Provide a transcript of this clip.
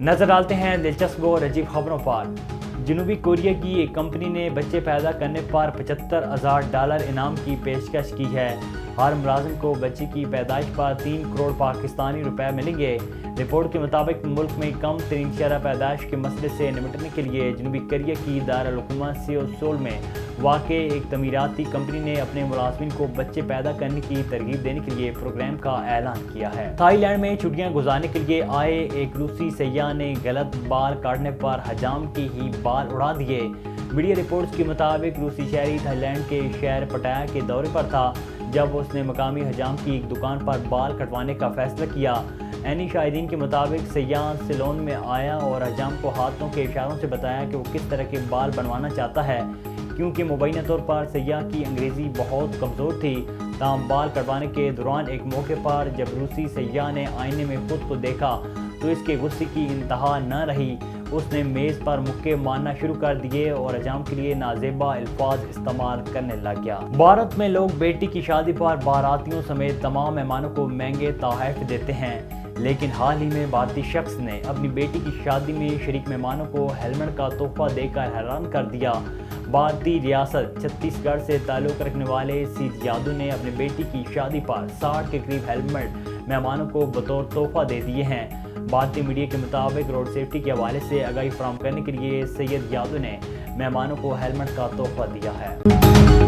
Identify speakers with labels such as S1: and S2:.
S1: नजर डालते हैं दिलचस्प और अजीब खबरों पर। जनूबी कोरिया की एक कंपनी ने बच्चे पैदा करने पर $75,000 इनाम की पेशकश की है। हर मुलाजिम को बच्चे की पैदाइश पर 3 करोड़ पाकिस्तानी रुपए मिलेंगे। रिपोर्ट के मुताबिक मुल्क में कम तरीन शरह पैदाइश के मसले से निपटने के लिए जनूबी कोरिया की दारुल-हुकूमत सियोल में वाक़ एक तमीराती कंपनी ने अपने मुलाजिमीन को बच्चे पैदा करने की तरगीब देने के लिए प्रोग्राम का ऐलान किया है। थाईलैंड में छुट्टियां गुजारने के लिए आए एक रूसी सैयाह ने गलत बाल काटने पर हजाम के ही बाल उड़ा दिए। मीडिया रिपोर्ट्स के मुताबिक रूसी शहरी थाईलैंड के शहर पटाया के दौरे पर था जब उसने मकामी हजाम की एक दुकान पर बाल कटवाने का फैसला किया। ऐनी शाहिदीन के मुताबिक सैयाह सैलून में आया और हजाम को हाथों के इशारों से बताया कि वो किस तरह के बाल बनवाना चाहता है। क्योंकि मुबैना तौर पर सैयाह की अंग्रेज़ी बहुत कमज़ोर थी, ताहम बाल कटवाने के दौरान एक मौके पर जब रूसी सैयाह ने आईने में खुद को देखा तो इसके गुस्से की इंतहा न रही। उसने मेज़ पर मुक्के मारना शुरू कर दिए और हजाम के लिए नाजेबा अल्फाज इस्तेमाल करने लग गया। भारत में लोग बेटी की शादी पर बारातियों समेत तमाम मेहमानों को महंगे तोहफे देते हैं, लेकिन हाल ही में भारतीय शख्स ने अपनी बेटी की शादी में शरीक मेहमानों को हेलमेट का तोहफा देकर हैरान कर दिया। भारतीय रियासत छत्तीसगढ़ से ताल्लुक़ रखने वाले सीद यादव ने अपनी बेटी की शादी पर 60 के करीब हेलमेट मेहमानों को बतौर तोहफा दे दिए हैं। भारतीय मीडिया के मुताबिक रोड सेफ्टी के हवाले से आगाही फराहम करने के लिए सैयद यादव ने मेहमानों को हेलमेट का तोहफा दिया है।